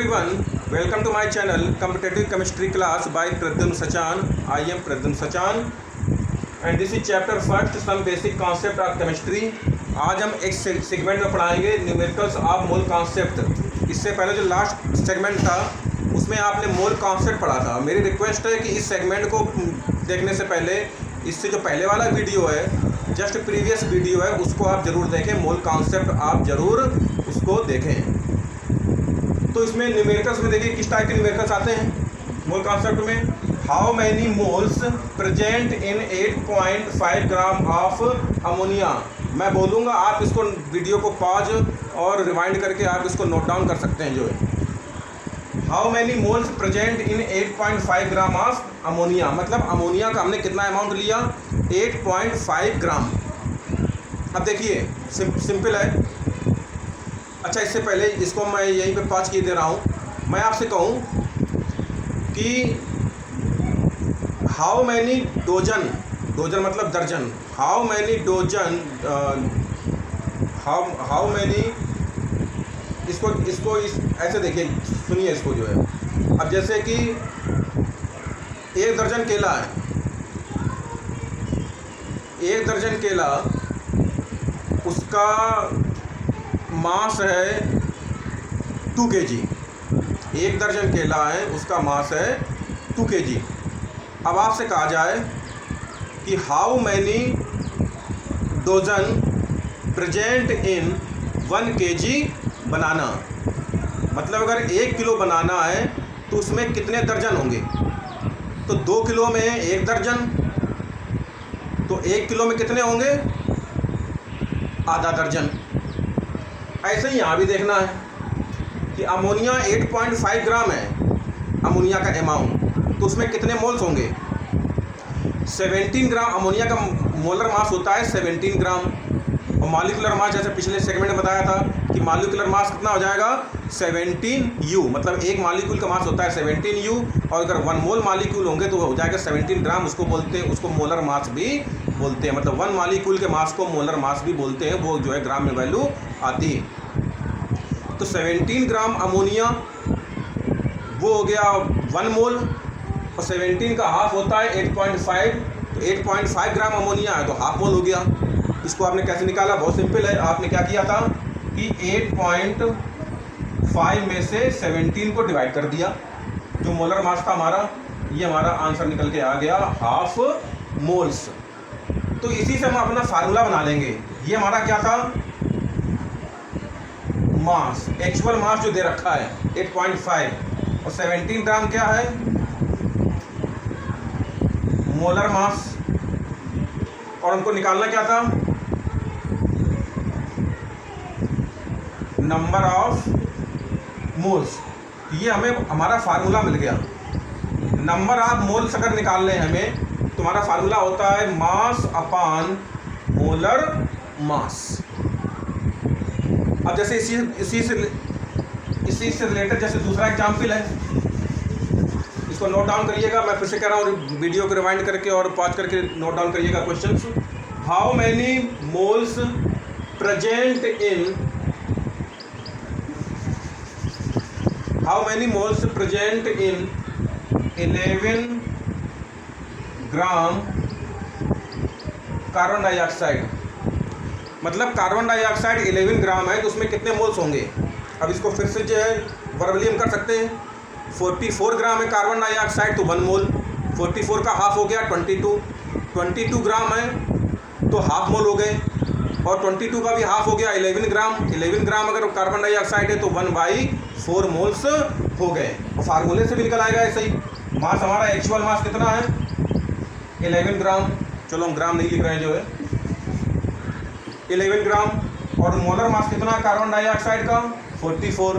everyone, welcome to my channel Competitive Chemistry class by Pradyumn Sachan. I am Pradyumn Sachan and this is chapter first, some basic concept of chemistry. आज हम एक segment में पढ़ाएंगे numericals of mole concept. इससे पहले जो last segment था उसमें आपने मोल कॉन्सेप्ट पढ़ा था। मेरी रिक्वेस्ट है कि इस सेगमेंट को देखने से पहले इससे जो पहले वाला वीडियो है, जस्ट प्रीवियस वीडियो है, उसको आप ज़रूर देखें। मोल कॉन्सेप्ट आप ज़रूर उसको देखें। तो इसमें न्यूमेरिकल्स में देखिए किस टाइप के न्यूमेरिकल्स आते हैं मोल कॉन्सेप्ट में। How many moles present in 8.5 gram of ammonia. मैं बोलूँगा, आप इसको वीडियो को पॉज और रिवाइंड करके आप इसको नोट डाउन कर सकते हैं। जो है how many moles present in 8.5 gram of ammonia, मतलब अमोनिया का हमने कितना अमाउंट लिया, 8.5 ग्राम। अब देखिए सिंपल है। अच्छा, इससे पहले इसको मैं यहीं पे पॉज किए दे रहा हूँ। मैं आपसे कहूँ कि हाउ मैनी डोजन, डोजन मतलब दर्जन, how many dozen, how many, इसको ऐसे देखिए, सुनिए इसको जो है। अब जैसे कि एक दर्जन केला है, एक दर्जन केला, उसका मास है 2 kg। एक दर्जन केला है, उसका मास है 2 kg। अब आपसे कहा जाए कि how many dozen present in 1 kg बनाना, मतलब अगर 1 किलो बनाना है तो उसमें कितने दर्जन होंगे। तो 2 किलो में 1 दर्जन, तो 1 किलो में कितने होंगे, आधा दर्जन। ऐसे ही यहाँ भी देखना है कि अमोनिया 8.5 ग्राम है, अमोनिया का अमाउंट, तो उसमें कितने मोल्स होंगे, 17 ग्राम। अमोनिया का मोलर मास होता है 17 ग्राम, और मॉलिक्यूलर मास जैसे पिछले सेगमेंट में बताया था कि मॉलिक्यूलर मास कितना हो जाएगा, 17U, मतलब एक मॉलिक्यूल का मास होता है 17U, और अगर 1 मोल मॉलिक्यूल होंगे तो हो जाएगा 17 ग्राम। उसको बोलते हैं, उसको मोलर मास भी बोलते हैं, मतलब 1 मॉलिक्यूल के मास को मोलर मास भी बोलते हैं। वो जो है ग्राम में वैल्यू आती है। तो 17 ग्राम अमोनिया वो हो गया 1 मोल, और 17 का हाफ होता है 8.5, तो 8.5 ग्राम अमोनिया है तो हाफ मोल हो गया। इसको आपने कैसे निकाला, बहुत सिंपल है। आपने क्या किया था कि 8.5 में से 17 को डिवाइड कर दिया, जो मोलर मास था हमारा, ये हमारा आंसर निकल के आ गया हाफ मोल्स। तो इसी से हम अपना फार्मूला बना लेंगे। ये हमारा क्या था, मास, एक्चुअल मास जो दे रखा है 8.5, और 17 ग्राम क्या है, मोलर मास। और हमको निकालना क्या था, नंबर ऑफ मोल्स। ये हमें हमारा फार्मूला मिल गया। नंबर ऑफ मोल्स अगर निकालने हैं हमें, तो हमारा फार्मूला होता है मास अपॉन मोलर मास। अब जैसे इसी से रिलेटेड जैसे दूसरा एग्जाम्पल है, इसको नोट डाउन करिएगा। मैं फिर से कह रहा हूँ, वीडियो को रिवाइंड करके और पॉज करके नोट डाउन करिएगा questions. How many moles present in, how many moles present in 11 gram carbon dioxide, मतलब कार्बन डाइऑक्साइड 11 ग्राम है तो उसमें कितने मोल्स होंगे। अब इसको फिर से जो है वर्बली हम कर सकते हैं। 44 ग्राम है कार्बन डाइऑक्साइड तो 1 मोल, 44 का हाफ हो गया 22 ग्राम है तो हाफ मोल हो गए, और 22 का भी हाफ हो गया 11 ग्राम। 11 ग्राम अगर कार्बन डाइऑक्साइड है तो 1/4 मोल्स हो गए। और फार्मूले से भी निकल आएगा ऐसे ही। मास हमारा एक्चुअल मास कितना है, 11 ग्राम। चलो हम ग्राम नहीं लिख रहे हैं, जो है 11 ग्राम। और मोलर मास कितना है कार्बन डाइऑक्साइड का, 44।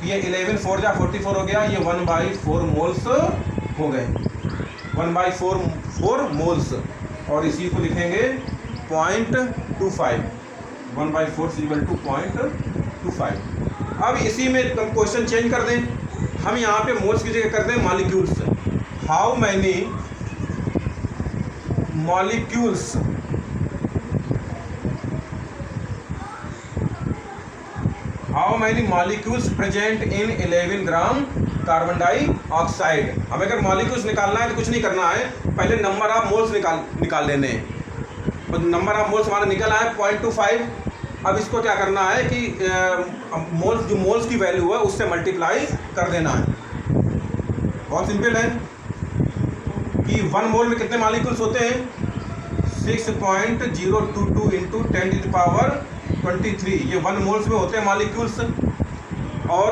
ये 11 4 जा 44 हो गया, ये 1/4 मोल्स हो गए, 1/4 मोल्स। और इसी को लिखेंगे 0.25, 1/4 = 0.25। अब इसी में हम क्वेश्चन चेंज कर दें, हम यहाँ पे मोल्स की जगह कर दें molecules. How many molecules how many molecules present in 11 gram carbon dioxide. अब अगर मॉलिक्यूल्स निकालना है तो कुछ नहीं करना है, पहले नंबर ऑफ मोल्स निकाल लेने हैं। तो नंबर ऑफ मोल्स हमारा निकल आया 0.25। अब इसको क्या करना है कि मोल्स की वैल्यू है उससे मल्टीप्लाई कर देना है। बहुत सिंपल है कि 1 मोल में कितने मॉलिक्यूल्स होते हैं, 6.022 इंटू 10⁻23। ये 1 मोल्स में होते हैं मॉलिक्यूल्स। और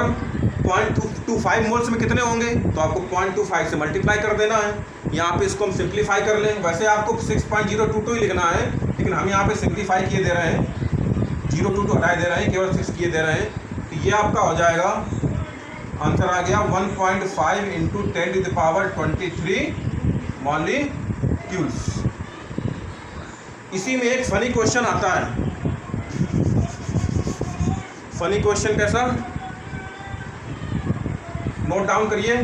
0.25 मोल्स में कितने होंगे, तो आपको 0.25 से मल्टीप्लाई कर देना है। यहाँ पे इसको हम सिंप्लीफाई कर लें। वैसे आपको 6.022 ही लिखना है, लेकिन हम यहाँ पे सिंप्लीफाई किए दे रहे हैं, 022 हटाए दे रहे हैं, केवल 6 किए दे रहे हैं। तो ये आपका हो जाएगा, आंसर आ गया 1.5 इंटू 10⁻23 मॉलिक्यूल्स। इसी में एक फनी क्वेश्चन आता है। फनी क्वेश्चन कैसा, नोट डाउन करिए।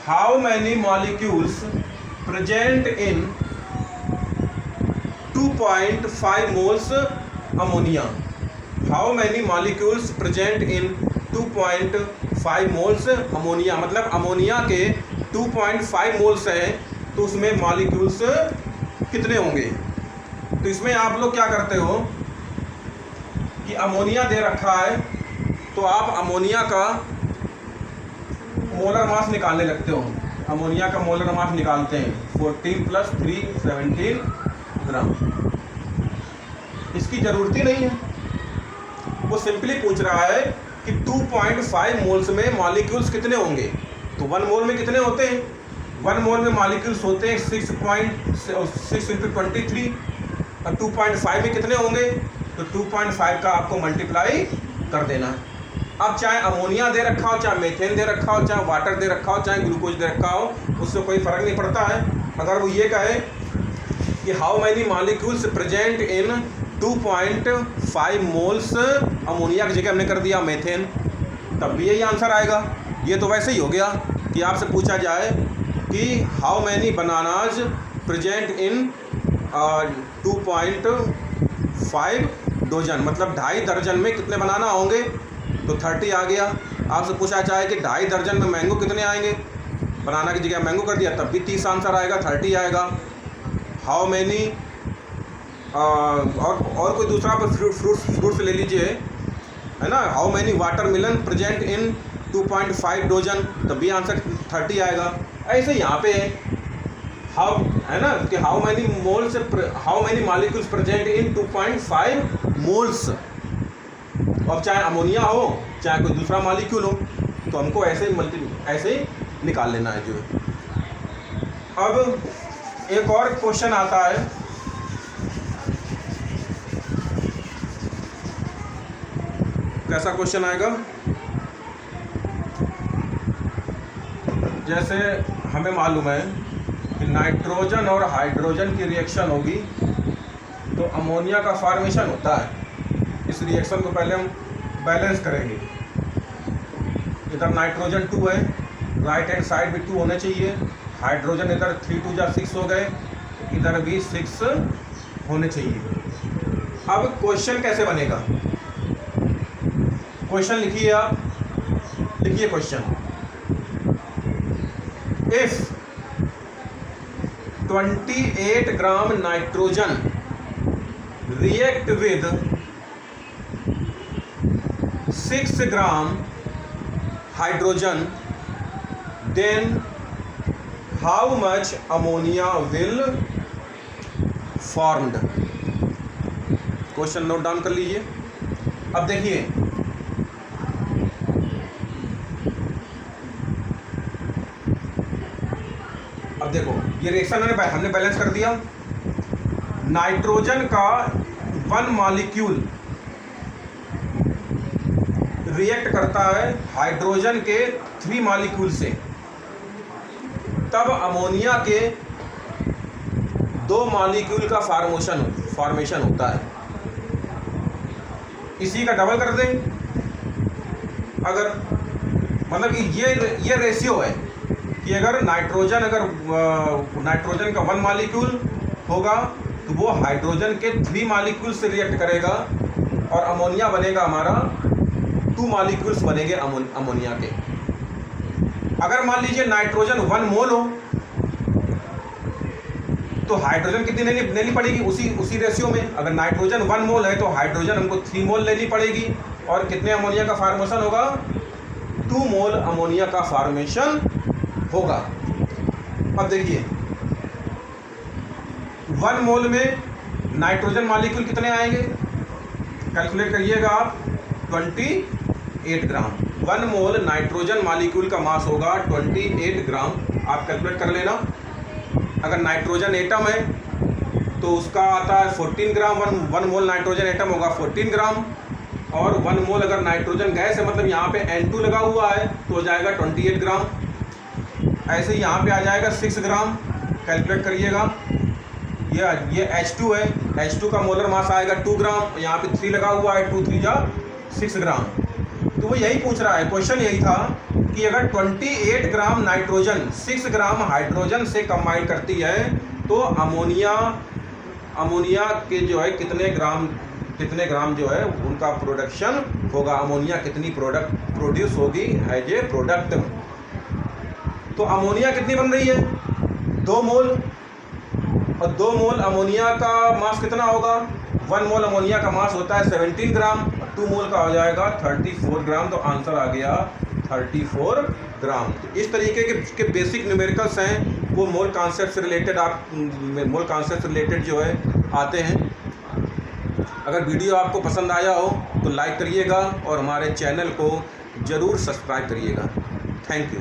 How many molecules present in 2.5 moles ammonia. How many molecules present in 2.5 moles ammonia, मतलब अमोनिया के 2.5 मोल्स हैं, तो उसमें मॉलिक्यूल्स कितने होंगे। तो इसमें आप लोग क्या करते हो कि अमोनिया दे रखा है, तो आप अमोनिया का मोलर मास निकालने लगते हो। अमोनिया का मोलर मास निकालते हैं 14 + 3 17 ग्राम। इसकी ज़रूरत ही नहीं है, वो सिंपली पूछ रहा है कि 2.5 मोल्स में मॉलिक्यूल्स कितने होंगे। तो 1 मोल में कितने होते हैं, 1 मोल में मॉलिक्यूल्स होते हैं 6.6 इंटू 23। और 2.5 में कितने होंगे, तो 2.5 का आपको मल्टीप्लाई कर देना है। अब चाहे अमोनिया दे रखा हो, चाहे मीथेन दे रखा हो, चाहे वाटर दे रखा हो, चाहे ग्लूकोज दे रखा हो, उससे कोई फ़र्क नहीं पड़ता है। अगर वो ये कहे कि how many molecules present in 2.5 moles ammonia की जगह हमने कर दिया मीथेन, तब भी यही आंसर आएगा। ये तो वैसे ही हो गया कि आपसे पूछा जाए कि how many bananas present in 2.5 dozen, मतलब 2.5 दर्जन में कितने बनाना होंगे, तो 30 आ गया। आपसे पूछा जाए कि 2.5 दर्जन में मैंगो कितने आएंगे, बनाना की जगह मैंगो कर दिया, तब भी 30 आंसर आएगा, 30 आएगा। हाउ मैनी और कोई दूसरा फ्रूट्स ले लीजिए, है ना, how many watermelon present in 2.5 dozen, तब भी आंसर 30 आएगा। ऐसे यहाँ पे है हाउ, है ना, कि how many molecules present in 2.5 moles. अब चाहे अमोनिया हो चाहे कोई दूसरा मॉलिक्यूल हो, तो हमको ऐसे ही निकाल लेना है जो है। अब एक और क्वेश्चन आता है, कैसा क्वेश्चन आएगा, जैसे हमें मालूम है कि नाइट्रोजन और हाइड्रोजन की रिएक्शन होगी तो अमोनिया का फॉर्मेशन होता है। इस रिएक्शन को पहले हम बैलेंस करेंगे। इधर नाइट्रोजन 2 है, राइट हैंड साइड भी 2 होने चाहिए। हाइड्रोजन इधर 3 × 2 = 6 हो गए, इधर भी 6 होने चाहिए। अब क्वेश्चन कैसे बनेगा, क्वेश्चन लिखिए आप, लिखिए question. If 28 gram nitrogen react with 6 gram hydrogen, then how much ammonia will formed। Question note down कर लीजिए। अब देखिए, अब देखो ये रिएक्शन हमने बैलेंस कर दिया। नाइट्रोजन का 1 मॉलिक्यूल रिएक्ट करता है हाइड्रोजन के 3 मॉलिक्यूल से, तब अमोनिया के 2 मॉलिक्यूल का फॉर्मेशन होता है। इसी का डबल कर दें, अगर मतलब कि ये रेशियो है कि अगर नाइट्रोजन का 1 मॉलिक्यूल होगा तो वो हाइड्रोजन के 3 मॉलिक्यूल से रिएक्ट करेगा और अमोनिया बनेगा हमारा 2 मॉलिक्यूल्स बनेंगे अमोनिया के। अगर मान लीजिए नाइट्रोजन 1 मोल हो तो हाइड्रोजन कितनी लेनी पड़ेगी उसी रेशियो में। अगर नाइट्रोजन 1 मोल है तो हाइड्रोजन हमको 3 मोल लेनी पड़ेगी, और कितने अमोनिया का फॉर्मेशन होगा? 2 मोल अमोनिया का फॉर्मेशन होगा। अब देखिए 1 मोल में नाइट्रोजन मॉलिक्यूल कितने आएंगे? कैलकुलेट करिएगा आप, 28 ग्राम। 1 मोल नाइट्रोजन मॉलिक्यूल का मास होगा 28 ग्राम। आप कैलकुलेट कर लेना। अगर नाइट्रोजन एटम है तो उसका आता है 14 ग्राम। 1 मोल नाइट्रोजन एटम होगा 14 ग्राम, और 1 मोल अगर नाइट्रोजन गैस है, मतलब यहाँ पे N2 लगा हुआ है, तो हो जाएगा 28 ग्राम। ऐसे ही यहाँ पे आ जाएगा 6 ग्राम। कैलकुलेट करिएगा। ये H2 है, H2 का मोलर मास आएगा 2 ग्राम, यहाँ पे 3 लगा हुआ है, 2 3 जा 6 ग्राम। तो वो यही पूछ रहा है, क्वेश्चन यही था कि अगर 28 ग्राम नाइट्रोजन 6 ग्राम हाइड्रोजन से कंबाइन करती है तो अमोनिया के जो है कितने ग्राम जो है उनका प्रोडक्शन होगा, अमोनिया कितनी प्रोड्यूस होगी एज ए प्रोडक्ट। तो अमोनिया कितनी बन रही है? 2 मोल, और 2 मोल अमोनिया का मास कितना होगा? 1 मोल अमोनिया का मास होता है 17 ग्राम, 2 मोल का हो जाएगा 34 ग्राम। तो आंसर आ गया 34 ग्राम। तो इस तरीके के बेसिक न्यूमेरिकल्स हैं, वो मोल कॉन्सेप्ट से रिलेटेड जो है आते हैं। अगर वीडियो आपको पसंद आया हो तो लाइक करिएगा और हमारे चैनल को ज़रूर सब्सक्राइब करिएगा। Thank you.